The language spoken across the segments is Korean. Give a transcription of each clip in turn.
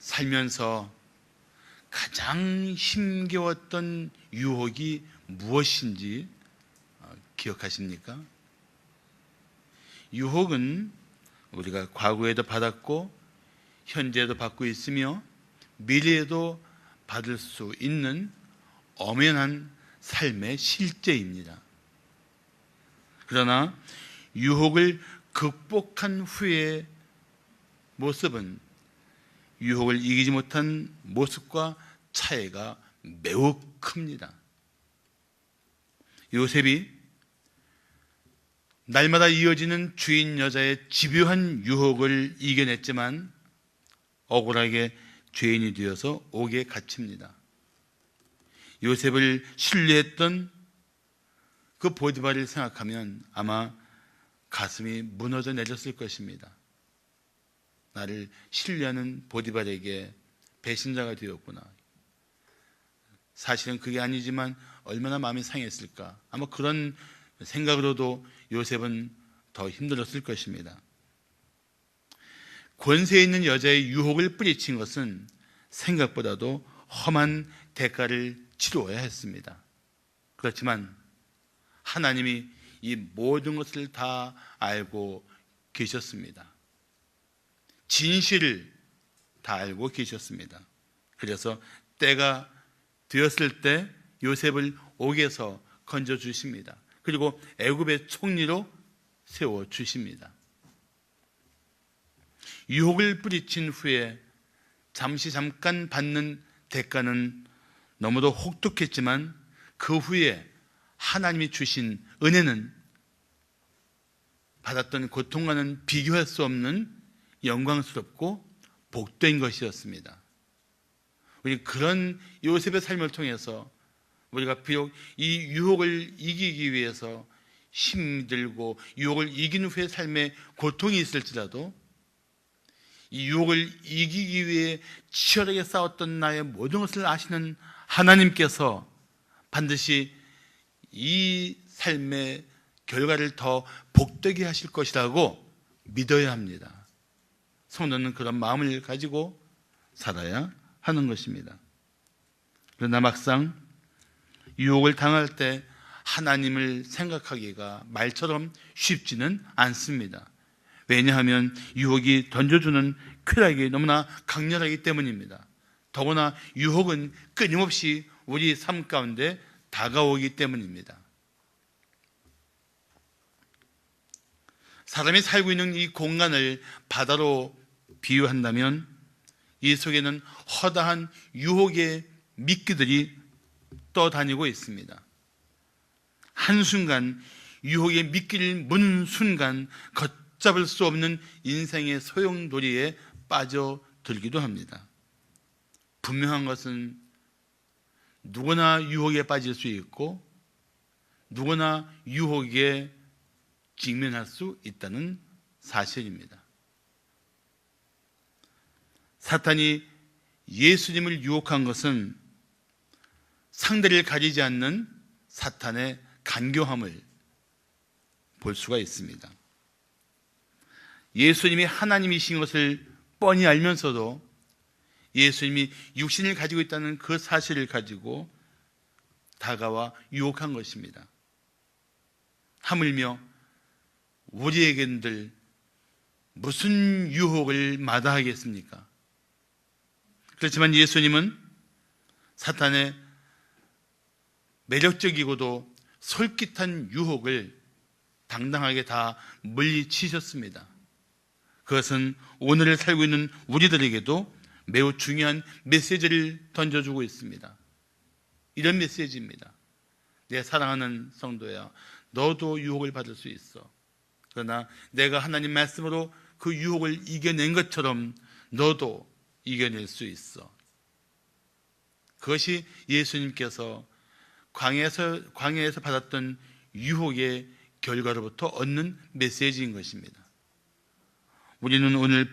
살면서 가장 힘겨웠던 유혹이 무엇인지 기억하십니까? 유혹은 우리가 과거에도 받았고 현재에도 받고 있으며 미래에도 받을 수 있는 엄연한 삶의 실제입니다. 그러나 유혹을 극복한 후의 모습은 유혹을 이기지 못한 모습과 차이가 매우 큽니다. 요셉이 날마다 이어지는 주인 여자의 집요한 유혹을 이겨냈지만 억울하게 죄인이 되어서 옥에 갇힙니다. 요셉을 신뢰했던 그 보디발을 생각하면 아마 가슴이 무너져 내렸을 것입니다. 나를 신뢰하는 보디발에게 배신자가 되었구나. 사실은 그게 아니지만 얼마나 마음이 상했을까. 아마 그런 생각으로도 요셉은 더 힘들었을 것입니다. 권세 있는 여자의 유혹을 뿌리친 것은 생각보다도 험한 대가를 치루어야 했습니다. 그렇지만 하나님이 이 모든 것을 다 알고 계셨습니다. 진실을 다 알고 계셨습니다. 그래서 때가 되었을 때 요셉을 옥에서 건져주십니다. 그리고 애굽의 총리로 세워주십니다. 유혹을 뿌리친 후에 잠깐 받는 대가는 너무도 혹독했지만 그 후에 하나님이 주신 은혜는 받았던 고통과는 비교할 수 없는 영광스럽고 복된 것이었습니다. 우리 그런 요셉의 삶을 통해서 우리가 비록 이 유혹을 이기기 위해서 힘들고 유혹을 이긴 후의 삶에 고통이 있을지라도 이 유혹을 이기기 위해 치열하게 싸웠던 나의 모든 것을 아시는 하나님께서 반드시 이 삶의 결과를 더 복되게 하실 것이라고 믿어야 합니다. 성도는 그런 마음을 가지고 살아야 하는 것입니다. 그러나 막상 유혹을 당할 때 하나님을 생각하기가 말처럼 쉽지는 않습니다. 왜냐하면 유혹이 던져주는 쾌락이 너무나 강렬하기 때문입니다. 더구나 유혹은 끊임없이 우리 삶 가운데 다가오기 때문입니다. 사람이 살고 있는 이 공간을 바다로 비유한다면 이 속에는 허다한 유혹의 미끼들이 떠다니고 있습니다. 한순간 유혹의 미끼를 무는 순간 걷잡을 수 없는 인생의 소용돌이에 빠져들기도 합니다. 분명한 것은 누구나 유혹에 빠질 수 있고 누구나 유혹에 직면할 수 있다는 사실입니다. 사탄이 예수님을 유혹한 것은 상대를 가리지 않는 사탄의 간교함을 볼 수가 있습니다. 예수님이 하나님이신 것을 뻔히 알면서도 예수님이 육신을 가지고 있다는 그 사실을 가지고 다가와 유혹한 것입니다. 하물며 우리에겐들 무슨 유혹을 마다하겠습니까? 그렇지만 예수님은 사탄의 매력적이고도 솔깃한 유혹을 당당하게 다 물리치셨습니다. 그것은 오늘을 살고 있는 우리들에게도 매우 중요한 메시지를 던져주고 있습니다. 이런 메시지입니다. 내 사랑하는 성도야, 너도 유혹을 받을 수 있어. 그러나 내가 하나님 말씀으로 그 유혹을 이겨낸 것처럼 너도 이겨낼 수 있어. 그것이 예수님께서 광야에서 받았던 유혹의 결과로부터 얻는 메시지인 것입니다. 우리는 오늘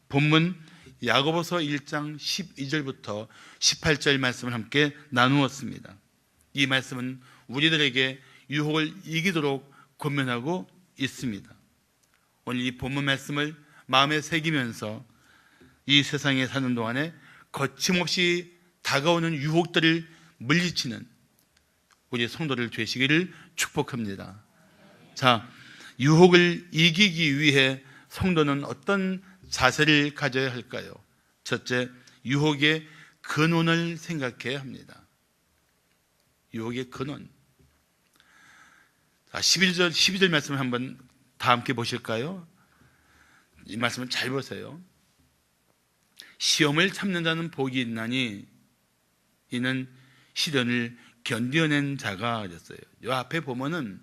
본문 야고보서 1장 12절부터 18절 말씀을 함께 나누었습니다. 이 말씀은 우리들에게 유혹을 이기도록 권면하고 있습니다. 오늘 이 본문 말씀을 마음에 새기면서 이 세상에 사는 동안에 거침없이 다가오는 유혹들을 물리치는 우리 성도들 되시기를 축복합니다. 자, 유혹을 이기기 위해 성도는 어떤 자세를 가져야 할까요? 첫째, 유혹의 근원을 생각해야 합니다. 유혹의 근원. 자, 12절 말씀을 한번 다 함께 보실까요? 이 말씀을 잘 보세요. 시험을 참는 자는 복이 있나니 이는 시련을 견뎌낸 자가 됐어요. 이 앞에 보면은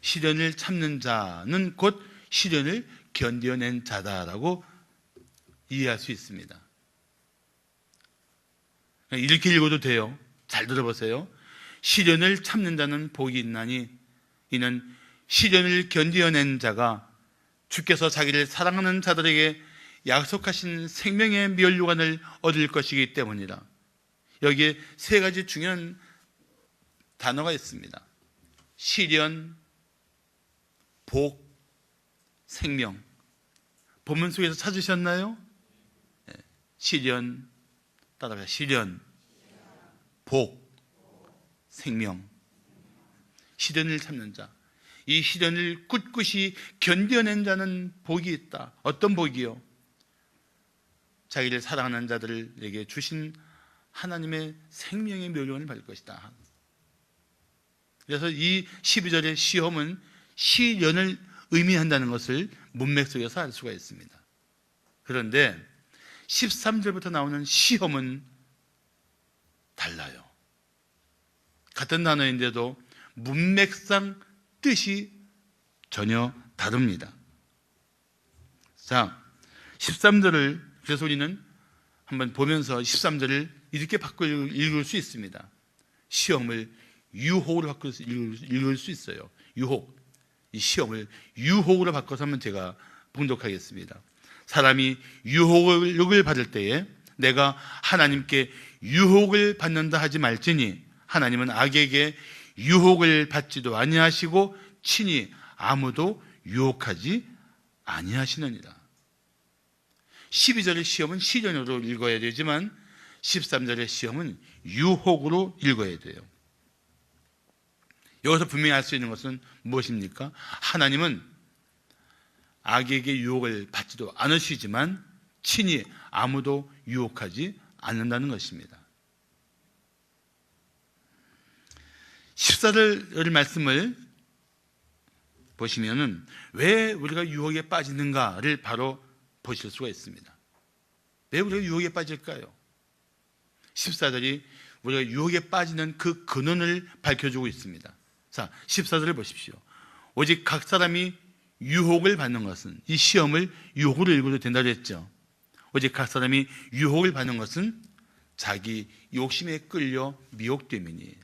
시련을 참는 자는 곧 시련을 견뎌낸 자다라고 이해할 수 있습니다. 이렇게 읽어도 돼요. 잘 들어보세요. 시련을 참는 자는 복이 있나니 이는 시련을 견뎌낸 자가 주께서 자기를 사랑하는 자들에게 약속하신 생명의 면류관을 얻을 것이기 때문이라. 여기에 세 가지 중요한 단어가 있습니다. 시련, 복, 생명. 본문 속에서 찾으셨나요? 시련, 따라가요. 시련, 복, 생명. 시련을 참는 자. 이 시련을 꿋꿋이 견뎌낸 자는 복이 있다. 어떤 복이요? 자기를 사랑하는 자들에게 주신 하나님의 생명의 멸류관을 받을 것이다. 그래서 이 12절의 시험은 시련을 의미한다는 것을 문맥 속에서 알 수가 있습니다. 그런데 13절부터 나오는 시험은 달라요. 같은 단어인데도 문맥상 뜻이 전혀 다릅니다. 자, 13절을 그래서 우리는 한번 보면서 13절을 이렇게 바꿔 읽을 수 있습니다. 시험을 유혹으로 바꿔 읽을 수 있어요. 유혹. 이 시험을 유혹으로 바꿔서 한번 제가 봉독하겠습니다. 사람이 유혹을 받을 때에 내가 하나님께 유혹을 받는다 하지 말지니 하나님은 악에게 유혹을 받지도 아니하시고 친히 아무도 유혹하지 아니하시느니라. 12절의 시험은 시련으로 읽어야 되지만 13절의 시험은 유혹으로 읽어야 돼요. 여기서 분명히 알 수 있는 것은 무엇입니까? 하나님은 악에게 유혹을 받지도 않으시지만 친히 아무도 유혹하지 않는다는 것입니다. 14절 말씀을 보시면은 왜 우리가 유혹에 빠지는가를 바로 보실 수가 있습니다. 왜 우리가 유혹에 빠질까요? 14절이 우리가 유혹에 빠지는 그 근원을 밝혀주고 있습니다. 자, 14절을 보십시오. 오직 각 사람이 유혹을 받는 것은, 이 시험을 유혹으로 읽어도 된다고 했죠. 오직 각 사람이 유혹을 받는 것은 자기 욕심에 끌려 미혹됨이니.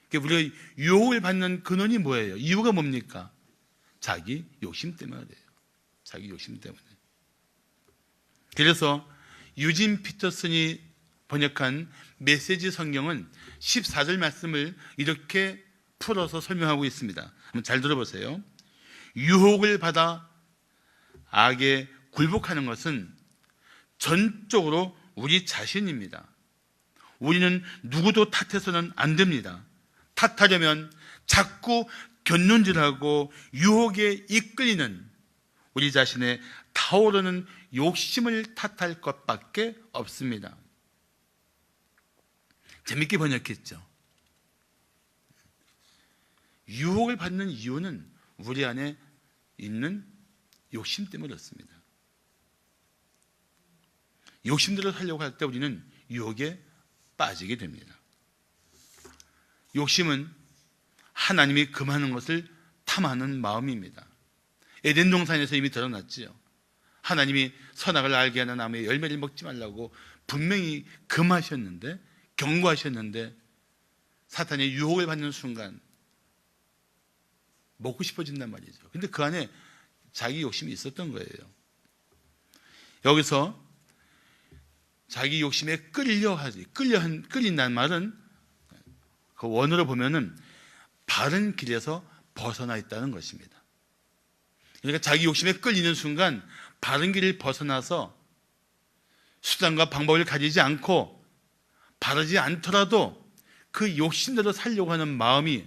그러니까 우리가 유혹을 받는 근원이 뭐예요? 이유가 뭡니까? 자기 욕심 때문에 그래요. 자기 욕심 때문에. 그래서 유진 피터슨이 번역한 메시지 성경은 14절 말씀을 이렇게 풀어서 설명하고 있습니다. 한번 잘 들어보세요. 유혹을 받아 악에 굴복하는 것은 전적으로 우리 자신입니다. 우리는 누구도 탓해서는 안 됩니다. 탓하려면 자꾸 곁눈질하고 유혹에 이끌리는 우리 자신의 타오르는 욕심을 탓할 것밖에 없습니다. 재밌게 번역했죠. 유혹을 받는 이유는 우리 안에 있는 욕심 때문에 그렇습니다. 욕심대로 살려고 할 때 우리는 유혹에 빠지게 됩니다. 욕심은 하나님이 금하는 것을 탐하는 마음입니다. 에덴 동산에서 이미 드러났지요. 하나님이 선악을 알게 하는 나무의 열매를 먹지 말라고 분명히 금하셨는데, 경고하셨는데 사탄의 유혹을 받는 순간 먹고 싶어진단 말이죠. 근데 그 안에 자기 욕심이 있었던 거예요. 여기서 자기 욕심에 끌린다는 말은 그 원어로 보면은 바른 길에서 벗어나 있다는 것입니다. 그러니까 자기 욕심에 끌리는 순간 바른 길을 벗어나서 수단과 방법을 가지지 않고 바르지 않더라도 그 욕심대로 살려고 하는 마음이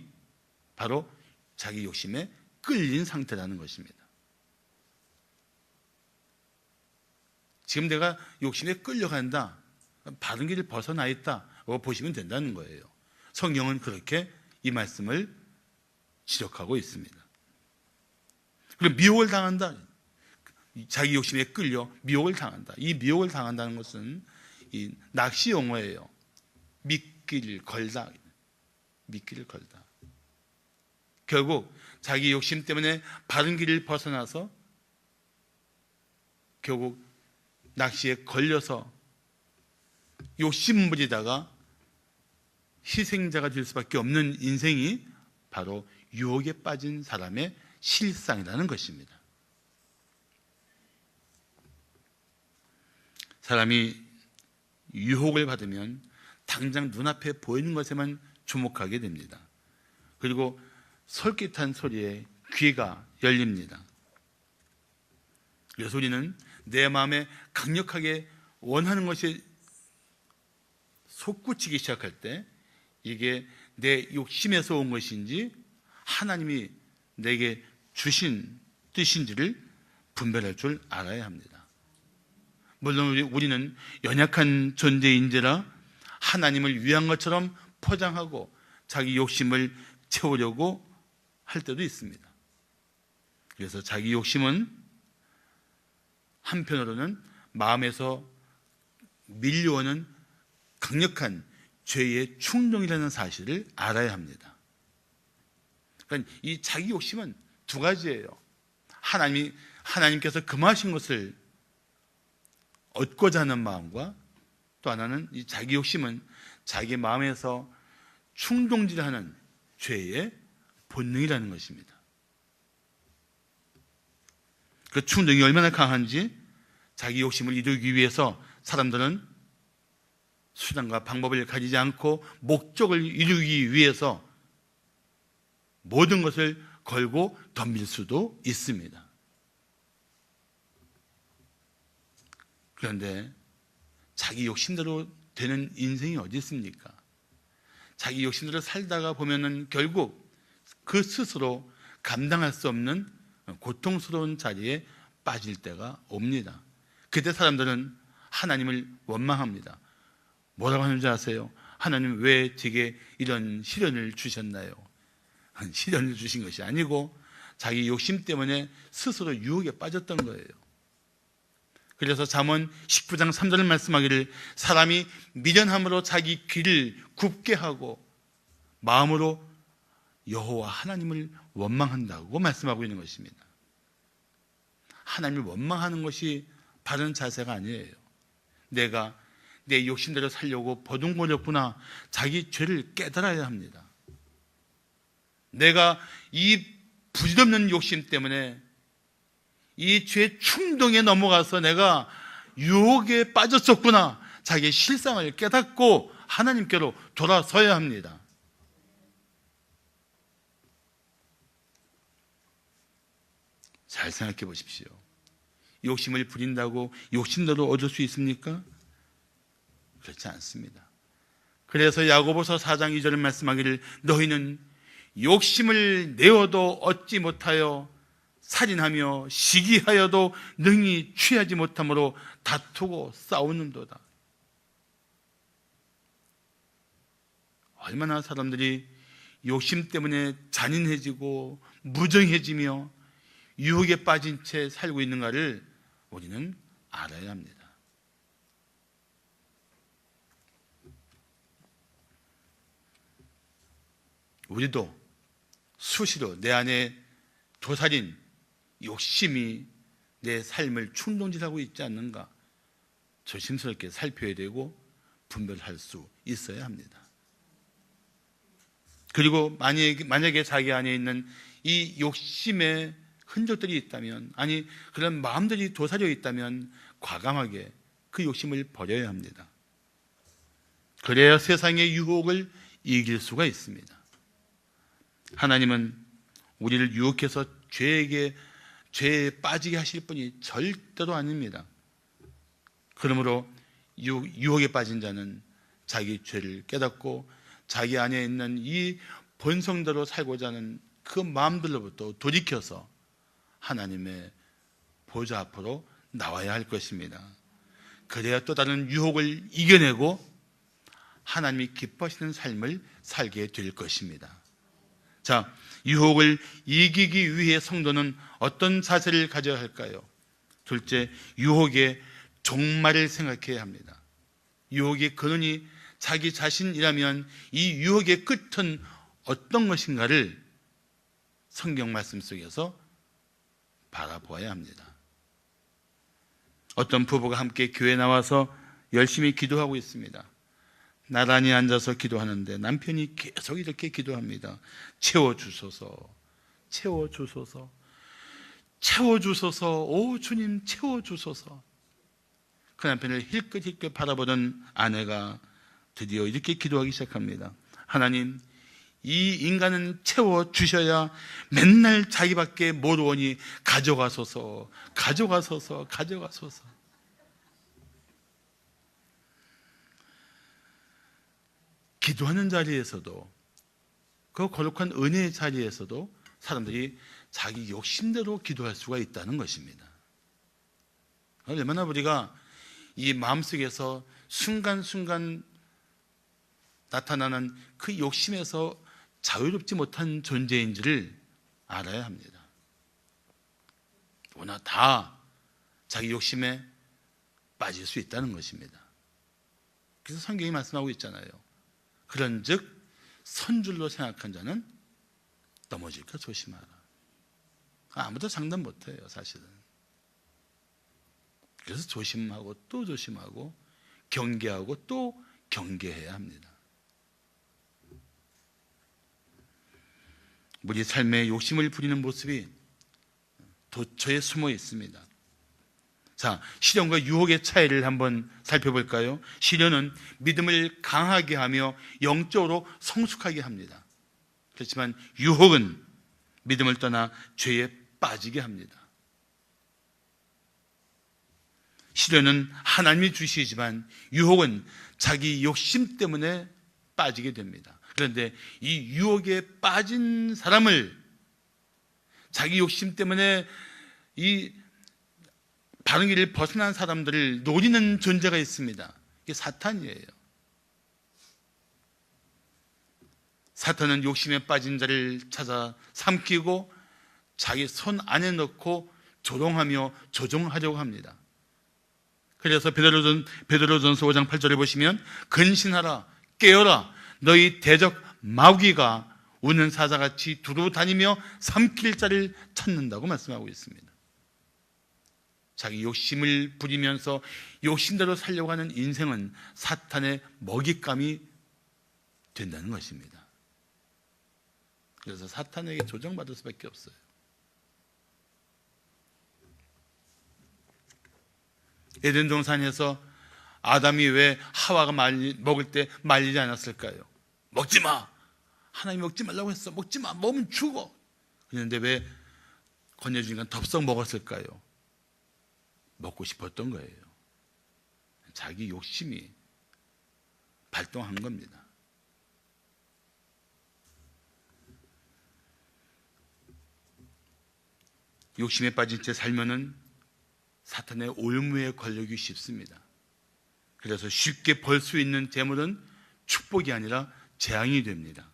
바로 자기 욕심에 끌린 상태라는 것입니다. 지금 내가 욕심에 끌려간다, 바른 길을 벗어나 있다고 보시면 된다는 거예요. 성경은 그렇게 이 말씀을 지적하고 있습니다. 그리고 미혹을 당한다, 자기 욕심에 끌려 미혹을 당한다. 이 미혹을 당한다는 것은 이 낚시 용어예요. 미끼를 걸다. 미끼를 걸다. 결국 자기 욕심 때문에 바른 길을 벗어나서 결국 낚시에 걸려서 욕심 부리다가 희생자가 될 수밖에 없는 인생이 바로 유혹에 빠진 사람의 실상이라는 것입니다. 사람이 유혹을 받으면 당장 눈앞에 보이는 것에만 주목하게 됩니다. 그리고 솔깃한 소리에 귀가 열립니다. 그래서 우리는 내 마음에 강력하게 원하는 것이 솟구치기 시작할 때 이게 내 욕심에서 온 것인지 하나님이 내게 주신 뜻인지를 분별할 줄 알아야 합니다. 물론 우리는 연약한 존재인지라 하나님을 위한 것처럼 포장하고 자기 욕심을 채우려고 할 때도 있습니다. 그래서 자기 욕심은 한편으로는 마음에서 밀려오는 강력한 죄의 충동이라는 사실을 알아야 합니다. 그러니까 이 자기 욕심은 두 가지예요. 하나님께서 금하신 것을 얻고자 하는 마음과 또 하나는 이 자기 욕심은 자기 마음에서 충동질하는 죄의 본능이라는 것입니다. 그 충동이 얼마나 강한지 자기 욕심을 이루기 위해서 사람들은 수단과 방법을 가지지 않고 목적을 이루기 위해서 모든 것을 걸고 덤빌 수도 있습니다. 그런데 자기 욕심대로 되는 인생이 어디 있습니까? 자기 욕심대로 살다가 보면은 결국 그 스스로 감당할 수 없는 고통스러운 자리에 빠질 때가 옵니다. 그때 사람들은 하나님을 원망합니다. 뭐라고 하는지 아세요? 하나님 왜 제게 이런 시련을 주셨나요? 시련을 주신 것이 아니고 자기 욕심 때문에 스스로 유혹에 빠졌던 거예요. 그래서 잠언 19장 3절을 말씀하기를 사람이 미련함으로 자기 귀를 굽게 하고 마음으로 여호와 하나님을 원망한다고 말씀하고 있는 것입니다. 하나님을 원망하는 것이 바른 자세가 아니에요. 내가 내 욕심대로 살려고 버둥거렸구나. 자기 죄를 깨달아야 합니다. 내가 이 부질없는 욕심 때문에 이 죄 충동에 넘어가서 내가 유혹에 빠졌었구나. 자기의 실상을 깨닫고 하나님께로 돌아서야 합니다. 잘 생각해 보십시오. 욕심을 부린다고 욕심대로 얻을 수 있습니까? 그렇지 않습니다. 그래서 야고보서 4장 2절을 말씀하기를 너희는 욕심을 내어도 얻지 못하여 살인하며 시기하여도 능히 취하지 못함으로 다투고 싸우는도다. 얼마나 사람들이 욕심 때문에 잔인해지고 무정해지며 유혹에 빠진 채 살고 있는가를 우리는 알아야 합니다. 우리도 수시로 내 안에 도살인 욕심이 내 삶을 충동질하고 있지 않는가 조심스럽게 살펴야 되고 분별할 수 있어야 합니다. 그리고 만약에 자기 안에 있는 이 욕심의 흔적들이 있다면, 아니 그런 마음들이 도사려 있다면 과감하게 그 욕심을 버려야 합니다. 그래야 세상의 유혹을 이길 수가 있습니다. 하나님은 우리를 유혹해서 죄에 빠지게 하실 분이 절대로 아닙니다. 그러므로 유혹에 빠진 자는 자기 죄를 깨닫고 자기 안에 있는 이 본성대로 살고자 하는 그 마음들로부터 돌이켜서 하나님의 보좌 앞으로 나와야 할 것입니다. 그래야 또 다른 유혹을 이겨내고 하나님이 기뻐하시는 삶을 살게 될 것입니다. 자, 유혹을 이기기 위해 성도는 어떤 자세를 가져야 할까요? 둘째, 유혹의 종말을 생각해야 합니다. 유혹의 근원이 자기 자신이라면 이 유혹의 끝은 어떤 것인가를 성경 말씀 속에서 바라보아야 합니다. 어떤 부부가 함께 교회에 나와서 열심히 기도하고 있습니다. 나란히 앉아서 기도하는데 남편이 계속 이렇게 기도합니다. 채워주소서, 채워주소서, 채워주소서, 오 주님 채워주소서. 그 남편을 힐끗힐끗 바라보던 아내가 드디어 이렇게 기도하기 시작합니다. 하나님, 이 인간은 채워주셔야 맨날 자기밖에 모르오니 가져가소서, 가져가소서, 가져가소서. 기도하는 자리에서도, 그 거룩한 은혜의 자리에서도 사람들이 자기 욕심대로 기도할 수가 있다는 것입니다. 얼마나 우리가 이 마음속에서 순간순간 나타나는 그 욕심에서 자유롭지 못한 존재인지를 알아야 합니다. 누구나 다 자기 욕심에 빠질 수 있다는 것입니다. 그래서 성경이 말씀하고 있잖아요. 그런즉 선줄로 생각한 자는 넘어질까 조심하라. 아무도 장담 못해요, 사실은. 그래서 조심하고 또 조심하고 경계하고 또 경계해야 합니다. 우리 삶에 욕심을 부리는 모습이 도처에 숨어 있습니다. 자, 시련과 유혹의 차이를 한번 살펴볼까요? 시련은 믿음을 강하게 하며 영적으로 성숙하게 합니다. 그렇지만 유혹은 믿음을 떠나 죄에 빠지게 합니다. 시련은 하나님이 주시지만 유혹은 자기 욕심 때문에 빠지게 됩니다. 그런데 이 유혹에 빠진 사람을, 자기 욕심 때문에 이 바른 길을 벗어난 사람들을 노리는 존재가 있습니다. 이게 사탄이에요. 사탄은 욕심에 빠진 자를 찾아 삼키고 자기 손 안에 넣고 조롱하며 조종하려고 합니다. 그래서 베드로전서 5장 8절에 보시면 근신하라, 깨어라, 너희 대적 마귀가 우는 사자같이 두루 다니며 삼킬 자를 찾는다고 말씀하고 있습니다. 자기 욕심을 부리면서 욕심대로 살려고 하는 인생은 사탄의 먹잇감이 된다는 것입니다. 그래서 사탄에게 조정받을 수밖에 없어요. 에덴 동산에서 아담이 왜 하와가 먹을 때 말리지 않았을까요? 먹지 마! 하나님이 먹지 말라고 했어. 먹지 마! 먹으면 죽어! 그런데 왜 건네주니까 덥석 먹었을까요? 먹고 싶었던 거예요. 자기 욕심이 발동한 겁니다. 욕심에 빠진 채 살면은 사탄의 올무에 걸리기 쉽습니다. 그래서 쉽게 벌 수 있는 재물은 축복이 아니라 재앙이 됩니다.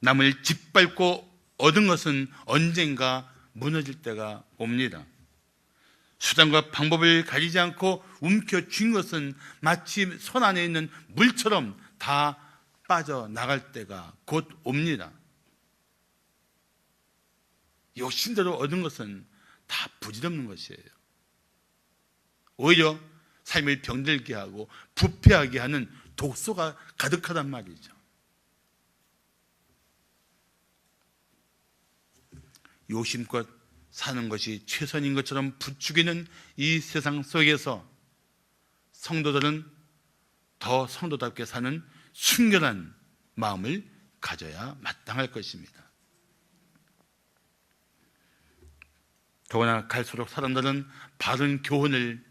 남을 짓밟고 얻은 것은 언젠가 무너질 때가 옵니다. 수단과 방법을 가리지 않고 움켜쥔 것은 마치 손 안에 있는 물처럼 다 빠져나갈 때가 곧 옵니다. 욕심대로 얻은 것은 다 부질없는 것이에요. 오히려 삶을 병들게 하고 부패하게 하는 독소가 가득하단 말이죠. 욕심껏 사는 것이 최선인 것처럼 부추기는 이 세상 속에서 성도들은 더 성도답게 사는 순결한 마음을 가져야 마땅할 것입니다. 더구나 갈수록 사람들은 바른 교훈을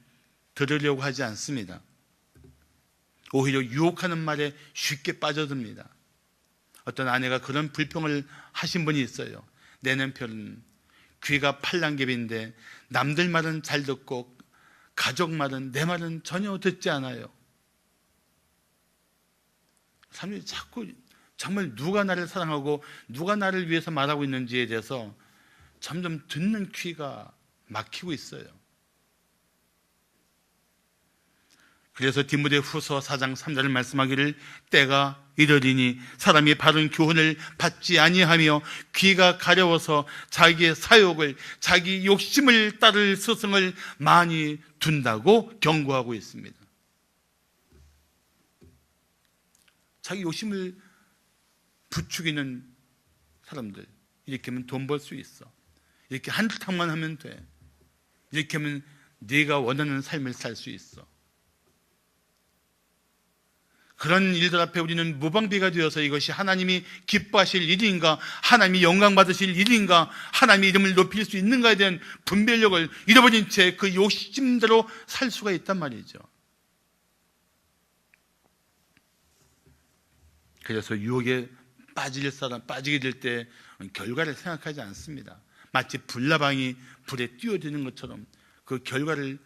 들으려고 하지 않습니다. 오히려 유혹하는 말에 쉽게 빠져듭니다. 어떤 아내가 그런 불평을 하신 분이 있어요. 내 남편은 귀가 팔랑개비인데 남들 말은 잘 듣고 가족 말은, 내 말은 전혀 듣지 않아요. 사람들이 자꾸 정말 누가 나를 사랑하고 누가 나를 위해서 말하고 있는지에 대해서 점점 듣는 귀가 막히고 있어요. 그래서 디모데후서 4장 3절을 말씀하기를 때가 이르리니 사람이 바른 교훈을 받지 아니하며 귀가 가려워서 자기의 사욕을, 자기 욕심을 따를 스승을 많이 둔다고 경고하고 있습니다. 자기 욕심을 부추기는 사람들, 이렇게 하면 돈 벌 수 있어, 이렇게 한탕만 하면 돼, 이렇게 하면 네가 원하는 삶을 살 수 있어. 그런 일들 앞에 우리는 무방비가 되어서 이것이 하나님이 기뻐하실 일인가, 하나님이 영광 받으실 일인가, 하나님의 이름을 높일 수 있는가에 대한 분별력을 잃어버린 채 그 욕심대로 살 수가 있단 말이죠. 그래서 유혹에 빠지게 될 때 결과를 생각하지 않습니다. 마치 불나방이 불에 뛰어드는 것처럼 그 결과를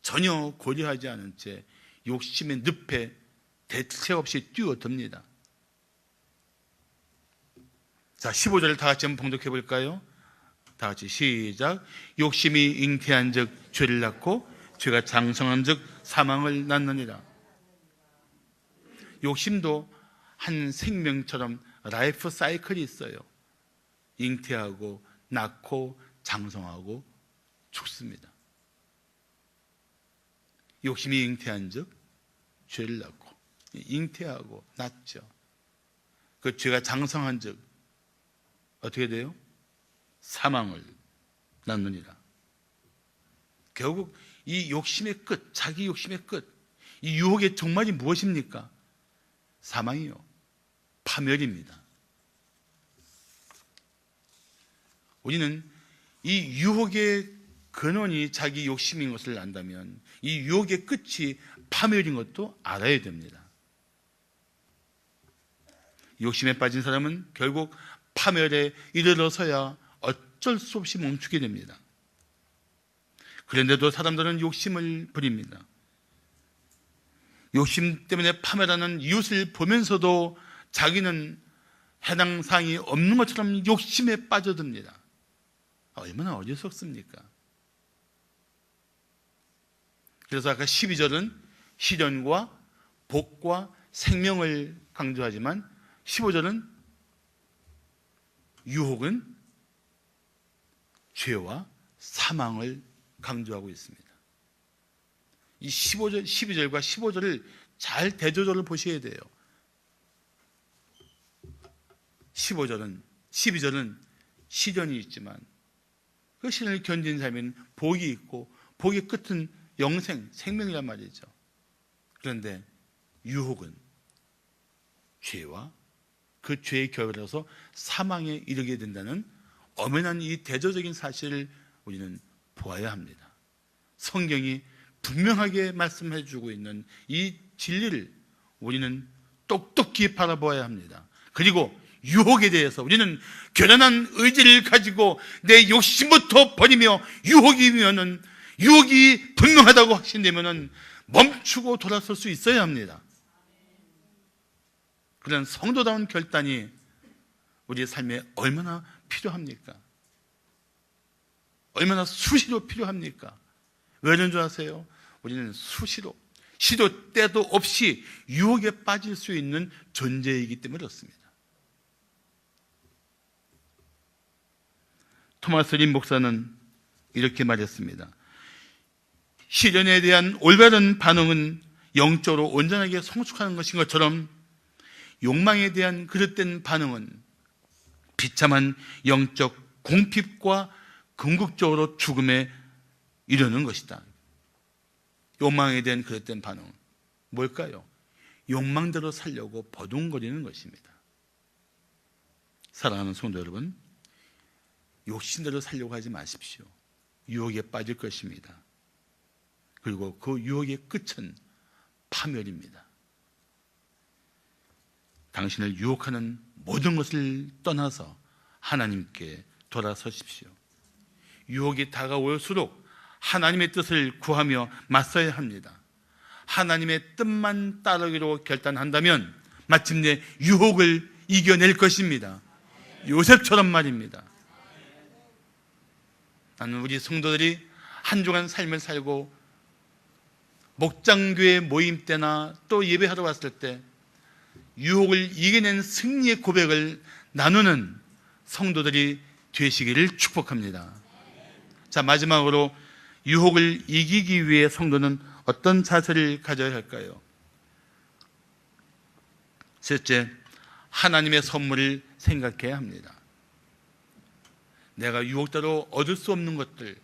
전혀 고려하지 않은 채 욕심의 늪에 대책 없이 뛰어듭니다. 자, 15절을 다 같이 한번 봉독해 볼까요? 다 같이 시작. 욕심이 잉태한 즉 죄를 낳고 죄가 장성한 즉 사망을 낳느니라. 욕심도 한 생명처럼 라이프 사이클이 있어요. 잉태하고 낳고 장성하고 죽습니다. 욕심이 잉태한 즉 죄를 낳고, 잉태하고 낳죠. 그 죄가 장성한 즉 어떻게 돼요? 사망을 낳느니라. 결국 이 욕심의 끝, 자기 욕심의 끝, 이 유혹의 종말이 무엇입니까? 사망이요, 파멸입니다. 우리는 이 유혹의 근원이 자기 욕심인 것을 안다면 이 유혹의 끝이 파멸인 것도 알아야 됩니다. 욕심에 빠진 사람은 결국 파멸에 이르러서야 어쩔 수 없이 멈추게 됩니다. 그런데도 사람들은 욕심을 부립니다. 욕심 때문에 파멸하는 이웃을 보면서도 자기는 해당 사항이 없는 것처럼 욕심에 빠져듭니다. 얼마나 어리석습니까? 그래서 아까 12절은 시련과 복과 생명을 강조하지만 15절은 유혹은 죄와 사망을 강조하고 있습니다. 이 15절, 12절과 15절을 잘 대조절을 보셔야 돼요. 12절은 시련이 있지만 그 시련을 견딘 사람은 복이 있고 복의 끝은 영생, 생명이란 말이죠. 그런데 유혹은 죄와 그 죄의 결과로서 사망에 이르게 된다는 엄연한 이 대조적인 사실을 우리는 보아야 합니다. 성경이 분명하게 말씀해 주고 있는 이 진리를 우리는 똑똑히 바라보아야 합니다. 그리고 유혹에 대해서 우리는 결연한 의지를 가지고 내 욕심부터 버리며 유혹이 분명하다고 확신되면 멈추고 돌아설 수 있어야 합니다. 그런 성도다운 결단이 우리의 삶에 얼마나 필요합니까? 얼마나 수시로 필요합니까? 왜 그런 줄 아세요? 우리는 수시로 시도 때도 없이 유혹에 빠질 수 있는 존재이기 때문에 그렇습니다. 토마스 린 목사는 이렇게 말했습니다. 시련에 대한 올바른 반응은 영적으로 온전하게 성숙하는 것인 것처럼 욕망에 대한 그릇된 반응은 비참한 영적 궁핍과 궁극적으로 죽음에 이르는 것이다. 욕망에 대한 그릇된 반응은 뭘까요? 욕망대로 살려고 버둥거리는 것입니다. 사랑하는 성도 여러분, 욕심대로 살려고 하지 마십시오. 유혹에 빠질 것입니다. 그리고 그 유혹의 끝은 파멸입니다. 당신을 유혹하는 모든 것을 떠나서 하나님께 돌아서십시오. 유혹이 다가올수록 하나님의 뜻을 구하며 맞서야 합니다. 하나님의 뜻만 따르기로 결단한다면 마침내 유혹을 이겨낼 것입니다. 요셉처럼 말입니다. 나는 우리 성도들이 한 주간 삶을 살고 목장교회 모임 때나 또 예배하러 왔을 때 유혹을 이겨낸 승리의 고백을 나누는 성도들이 되시기를 축복합니다. 자, 마지막으로 유혹을 이기기 위해 성도는 어떤 자세를 가져야 할까요? 셋째, 하나님의 선물을 생각해야 합니다. 내가 유혹대로 얻을 수 없는 것들,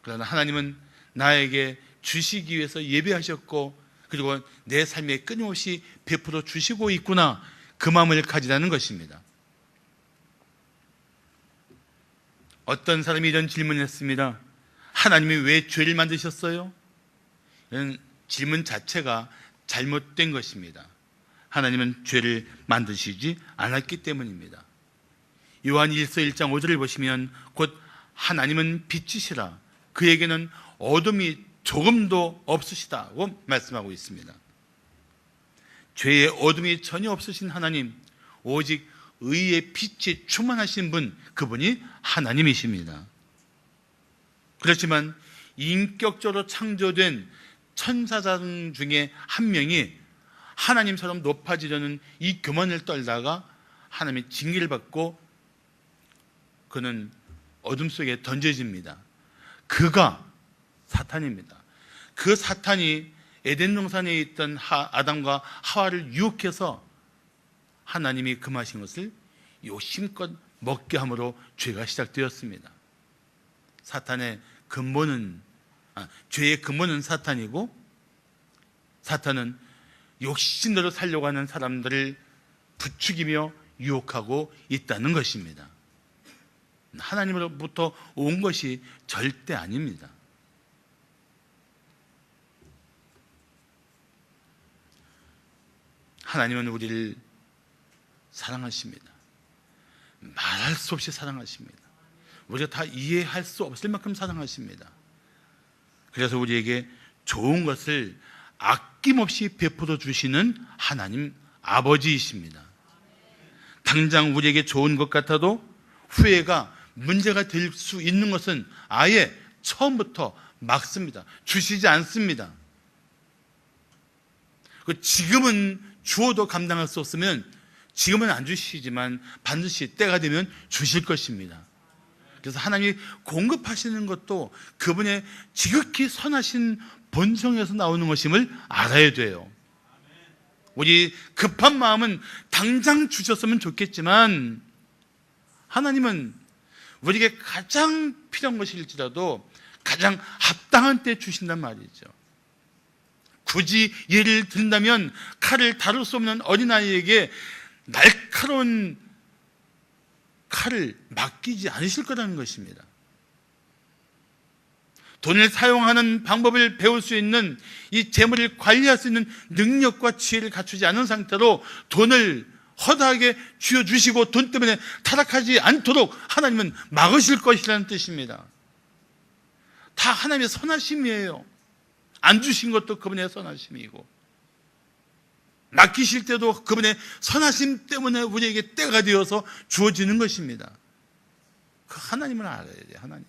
그러나 하나님은 나에게 주시기 위해서 예배하셨고 그리고 내 삶에 끊임없이 베풀어 주시고 있구나, 그 마음을 가지라는 것입니다. 어떤 사람이 이런 질문을 했습니다. 하나님이 왜 죄를 만드셨어요? 이런 질문 자체가 잘못된 것입니다. 하나님은 죄를 만드시지 않았기 때문입니다. 요한 1서 1장 5절을 보시면 곧 하나님은 빛이시라 그에게는 어둠이 조금도 없으시다고 말씀하고 있습니다. 죄의 어둠이 전혀 없으신 하나님, 오직 의의 빛이 충만하신 분, 그분이 하나님이십니다. 그렇지만 인격적으로 창조된 천사장 중에 한 명이 하나님처럼 높아지려는 이 교만을 떨다가 하나님의 징계를 받고 그는 어둠 속에 던져집니다. 그가 사탄입니다. 그 사탄이 에덴 동산에 있던 아담과 하와를 유혹해서 하나님이 금하신 것을 욕심껏 먹게 함으로 죄가 시작되었습니다. 죄의 근본은 사탄이고, 사탄은 욕심대로 살려고 하는 사람들을 부추기며 유혹하고 있다는 것입니다. 하나님으로부터 온 것이 절대 아닙니다. 하나님은 우리를 사랑하십니다. 말할 수 없이 사랑하십니다. 우리가 다 이해할 수 없을 만큼 사랑하십니다. 그래서 우리에게 좋은 것을 아낌없이 베풀어 주시는 하나님 아버지이십니다. 당장 우리에게 좋은 것 같아도 후회가 문제가 될 수 있는 것은 아예 처음부터 막습니다. 주시지 않습니다. 지금은 주어도 감당할 수 없으면 지금은 안 주시지만 반드시 때가 되면 주실 것입니다. 그래서 하나님이 공급하시는 것도 그분의 지극히 선하신 본성에서 나오는 것임을 알아야 돼요. 우리 급한 마음은 당장 주셨으면 좋겠지만 하나님은 우리에게 가장 필요한 것일지라도 가장 합당한 때 주신단 말이죠. 굳이 예를 든다면 칼을 다룰 수 없는 어린아이에게 날카로운 칼을 맡기지 않으실 거라는 것입니다. 돈을 사용하는 방법을 배울 수 있는, 이 재물을 관리할 수 있는 능력과 지혜를 갖추지 않은 상태로 돈을 허다하게 쥐어주시고 돈 때문에 타락하지 않도록 하나님은 막으실 것이라는 뜻입니다. 다 하나님의 선하심이에요. 안 주신 것도 그분의 선하심이고, 맡기실 때도 그분의 선하심 때문에 우리에게 때가 되어서 주어지는 것입니다. 그 하나님을 알아야 돼요. 하나님을.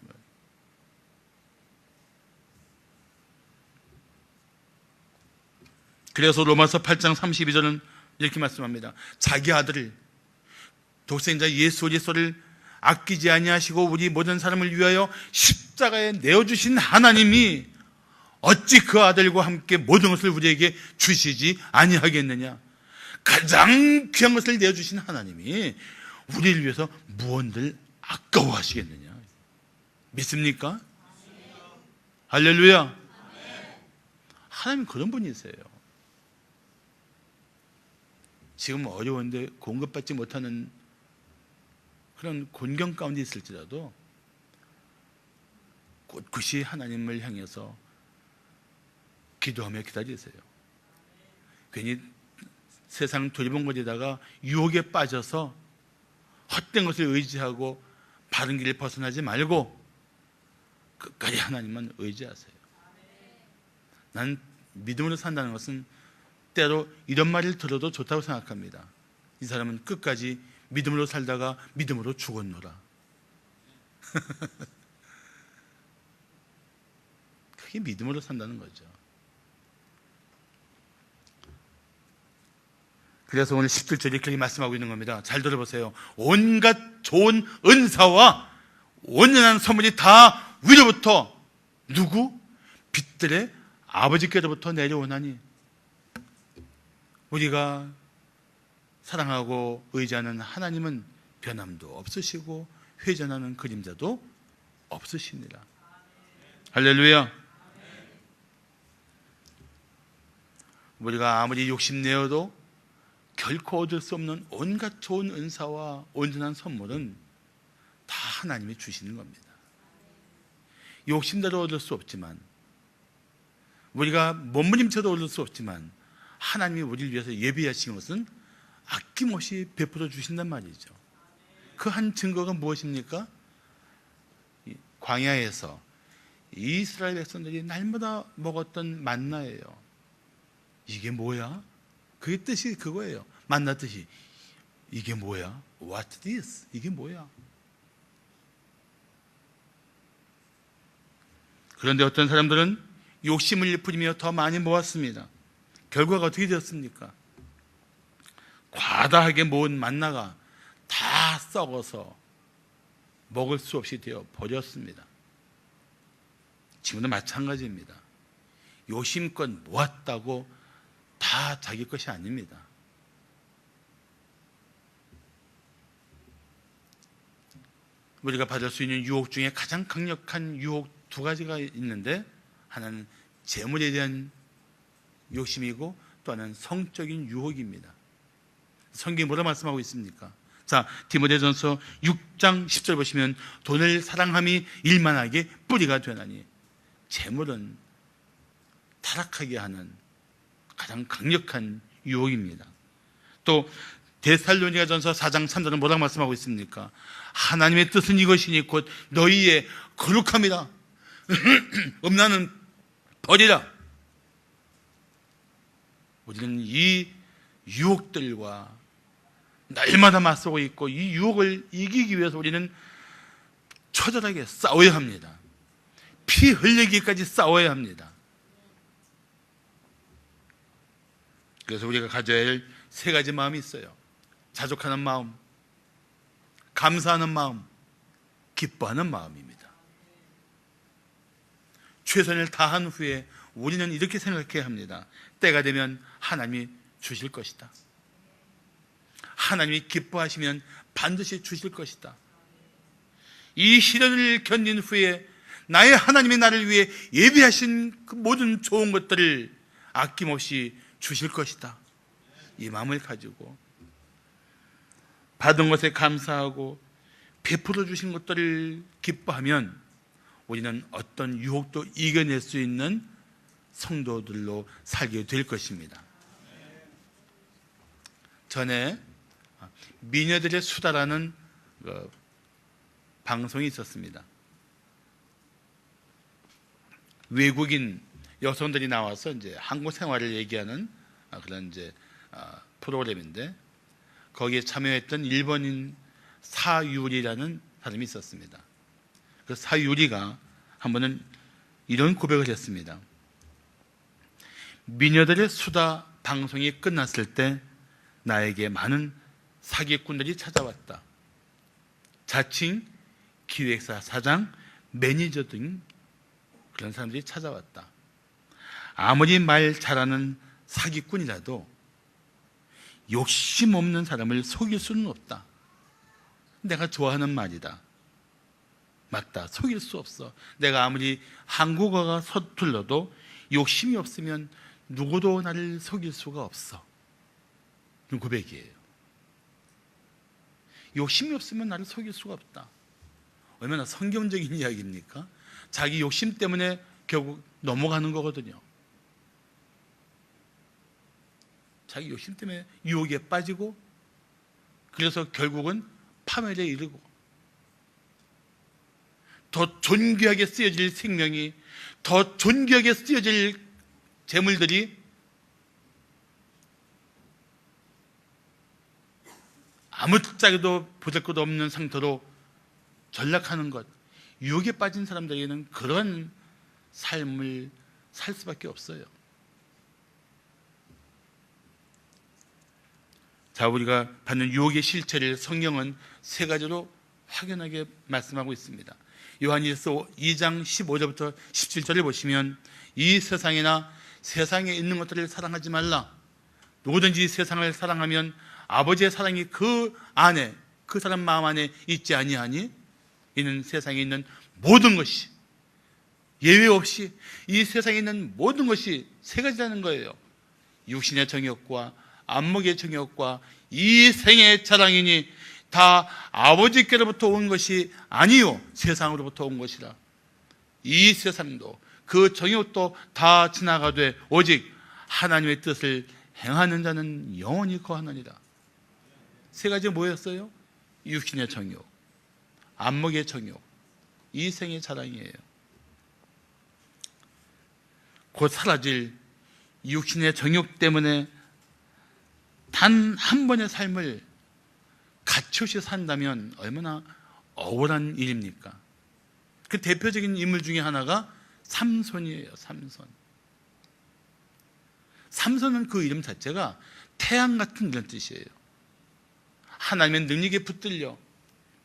그래서 로마서 8장 32절은 이렇게 말씀합니다. 자기 아들을, 독생자 예수 그리스도를 아끼지 아니하시고 우리 모든 사람을 위하여 십자가에 내어주신 하나님이 어찌 그 아들과 함께 모든 것을 우리에게 주시지 아니하겠느냐. 가장 귀한 것을 내어주신 하나님이 우리를 위해서 무언들 아까워하시겠느냐. 믿습니까? 할렐루야. 하나님 그런 분이세요. 지금 어려운데 공급받지 못하는 그런 곤경 가운데 있을지라도 꿋꿋이 하나님을 향해서 기도하며 기다리세요. 괜히 세상 두리번거리다가 유혹에 빠져서 헛된 것을 의지하고 바른 길을 벗어나지 말고 끝까지 하나님만 의지하세요. 난 믿음으로 산다는 것은 때로 이런 말을 들어도 좋다고 생각합니다. 이 사람은 끝까지 믿음으로 살다가 믿음으로 죽었노라. 그게 믿음으로 산다는 거죠. 그래서 오늘 17절에 그렇게 말씀하고 있는 겁니다. 잘 들어보세요. 온갖 좋은 은사와 온전한 선물이 다 위로부터 누구? 빛들의 아버지께로부터 내려오나니 우리가 사랑하고 의지하는 하나님은 변함도 없으시고 회전하는 그림자도 없으십니다. 할렐루야. 우리가 아무리 욕심내어도 결코 얻을 수 없는 온갖 좋은 은사와 온전한 선물은 다 하나님이 주시는 겁니다. 욕심대로 얻을 수 없지만, 우리가 몸부림쳐도 얻을 수 없지만 하나님이 우리를 위해서 예비하신 것은 아낌없이 베풀어 주신단 말이죠. 그 한 증거가 무엇입니까? 광야에서 이스라엘 백성들이 날마다 먹었던 만나예요. 이게 뭐야? 그게 뜻이 그거예요. 만나 뜻이 이게 뭐야? What this? 이게 뭐야? 그런데 어떤 사람들은 욕심을 부리며 더 많이 모았습니다. 결과가 어떻게 되었습니까? 과다하게 모은 만나가 다 썩어서 먹을 수 없이 되어 버렸습니다. 지금도 마찬가지입니다. 욕심껏 모았다고 다 자기 것이 아닙니다. 우리가 받을 수 있는 유혹 중에 가장 강력한 유혹 두 가지가 있는데, 하나는 재물에 대한 욕심이고 또 하나는 성적인 유혹입니다. 성경이 뭐라 말씀하고 있습니까? 자, 디모데전서 6장 10절 보시면 돈을 사랑함이 일만하게 뿌리가 되나니, 재물은 타락하게 하는 가장 강력한 유혹입니다. 또 데살로니가전서 4장 3절은 뭐라고 말씀하고 있습니까? 하나님의 뜻은 이것이니 곧 너희의 거룩함이라. 음란은 버리라. 우리는 이 유혹들과 날마다 맞서고 있고, 이 유혹을 이기기 위해서 우리는 처절하게 싸워야 합니다. 피 흘리기까지 싸워야 합니다. 그래서 우리가 가져야 할 세 가지 마음이 있어요. 자족하는 마음, 감사하는 마음, 기뻐하는 마음입니다. 최선을 다한 후에 우리는 이렇게 생각해야 합니다. 때가 되면 하나님이 주실 것이다. 하나님이 기뻐하시면 반드시 주실 것이다. 이 시련을 견딘 후에 나의 하나님이 나를 위해 예비하신 그 모든 좋은 것들을 아낌없이 주실 것이다. 이 마음을 가지고 받은 것에 감사하고 베풀어 주신 것들을 기뻐하면 우리는 어떤 유혹도 이겨낼 수 있는 성도들로 살게 될 것입니다. 전에 미녀들의 수다라는 방송이 있었습니다. 외국인 여성들이 나와서 이제 한국 생활을 얘기하는 그런 이제 프로그램인데, 거기에 참여했던 일본인 사유리라는 사람이 있었습니다. 그 사유리가 한 번은 이런 고백을 했습니다. 미녀들의 수다 방송이 끝났을 때 나에게 많은 사기꾼들이 찾아왔다. 자칭 기획사 사장, 매니저 등 그런 사람들이 찾아왔다. 아무리 말 잘하는 사기꾼이라도 욕심 없는 사람을 속일 수는 없다. 내가 좋아하는 말이다. 맞다. 속일 수 없어. 내가 아무리 한국어가 서툴러도 욕심이 없으면 누구도 나를 속일 수가 없어. 그런 고백이에요. 욕심이 없으면 나를 속일 수가 없다. 얼마나 성경적인 이야기입니까? 자기 욕심 때문에 결국 넘어가는 거거든요. 자기 욕심 때문에 유혹에 빠지고, 그래서 결국은 파멸에 이르고, 더 존귀하게 쓰여질 생명이, 더 존귀하게 쓰여질 재물들이 아무짝에도 보잘것도 없는 상태로 전락하는 것, 유혹에 빠진 사람들에게는 그런 삶을 살 수밖에 없어요. 자, 우리가 받는 유혹의 실체를 성경은 세 가지로 확연하게 말씀하고 있습니다. 요한일서 2장 15절부터 17절을 보시면, 이 세상이나 세상에 있는 것들을 사랑하지 말라. 누구든지 세상을 사랑하면 아버지의 사랑이 그 안에, 그 사람 마음 안에 있지 아니하니, 이는 세상에 있는 모든 것이, 예외 없이 이 세상에 있는 모든 것이 세 가지라는 거예요. 육신의 정욕과 안목의 정욕과 이 생의 자랑이니 다 아버지께로부터 온 것이 아니요 세상으로부터 온 것이라. 이 세상도 그 정욕도 다 지나가되 오직 하나님의 뜻을 행하는 자는 영원히 거하느니라. 세 가지 뭐였어요? 육신의 정욕, 안목의 정욕, 이 생의 자랑이에요. 곧 사라질 육신의 정욕 때문에 단 한 번의 삶을 가치없이 산다면 얼마나 억울한 일입니까? 그 대표적인 인물 중에 하나가 삼손이에요. 삼손은 그 이름 자체가 태양 같은 이런 뜻이에요. 하나님의 능력에 붙들려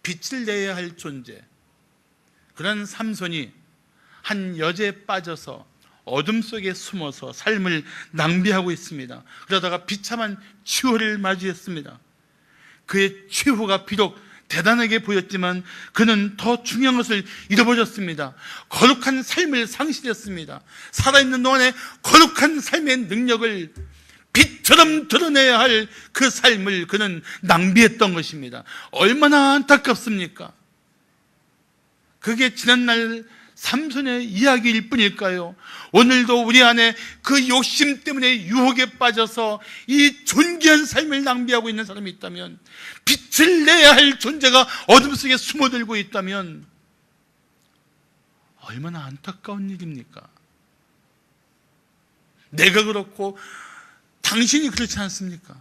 빛을 내야 할 존재, 그런 삼손이 한 여자에 빠져서 어둠 속에 숨어서 삶을 낭비하고 있습니다. 그러다가 비참한 추후를 맞이했습니다. 그의 추후가 비록 대단하게 보였지만 그는 더 중요한 것을 잃어버렸습니다. 거룩한 삶을 상실했습니다. 살아있는 동안에 거룩한 삶의 능력을 빛처럼 드러내야 할 그 삶을 그는 낭비했던 것입니다. 얼마나 안타깝습니까? 그게 지난날 삼손의 이야기일 뿐일까요? 오늘도 우리 안에 그 욕심 때문에 유혹에 빠져서 이 존귀한 삶을 낭비하고 있는 사람이 있다면, 빛을 내야 할 존재가 어둠 속에 숨어들고 있다면 얼마나 안타까운 일입니까? 내가 그렇고 당신이 그렇지 않습니까?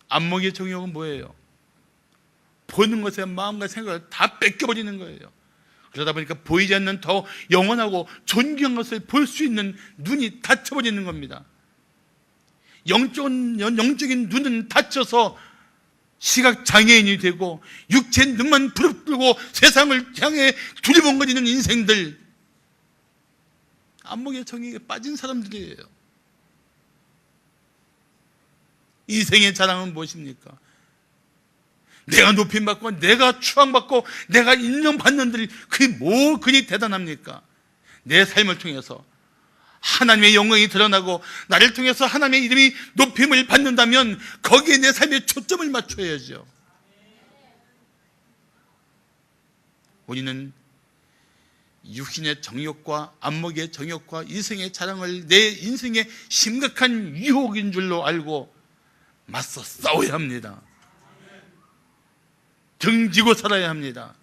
안목의 정욕은 뭐예요? 보는 것에 마음과 생각을 다 뺏겨버리는 거예요. 그러다 보니까 보이지 않는 더 영원하고 존귀한 것을 볼 수 있는 눈이 닫혀버리는 겁니다. 영적인 눈은 닫혀서 시각장애인이 되고 육체의 눈만 부릅뜨고 세상을 향해 두리번거리는 인생들, 안목의 정욕에 빠진 사람들이에요. 이 생의 자랑은 무엇입니까? 내가 높임받고 내가 추앙받고 내가 인정받는 들, 그게 뭐 그리 대단합니까? 내 삶을 통해서 하나님의 영광이 드러나고 나를 통해서 하나님의 이름이 높임을 받는다면 거기에 내 삶에 초점을 맞춰야죠. 우리는 육신의 정욕과 안목의 정욕과 이생의 자랑을 내 인생의 심각한 유혹인 줄로 알고 맞서 싸워야 합니다. 등지고 살아야 합니다.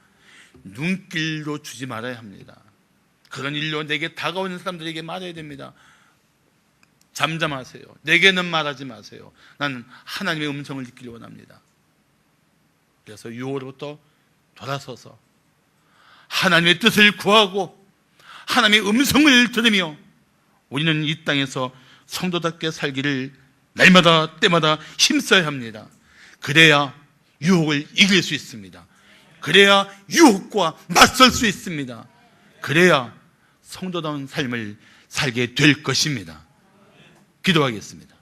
눈길도 주지 말아야 합니다. 그런 일로 내게 다가오는 사람들에게 말해야 됩니다. 잠잠하세요. 내게는 말하지 마세요. 나는 하나님의 음성을 듣기를 원합니다. 그래서 유혹으로부터 돌아서서 하나님의 뜻을 구하고 하나님의 음성을 들으며 우리는 이 땅에서 성도답게 살기를 날마다 때마다 힘써야 합니다. 그래야 유혹을 이길 수 있습니다. 그래야 유혹과 맞설 수 있습니다. 그래야 성도다운 삶을 살게 될 것입니다. 기도하겠습니다.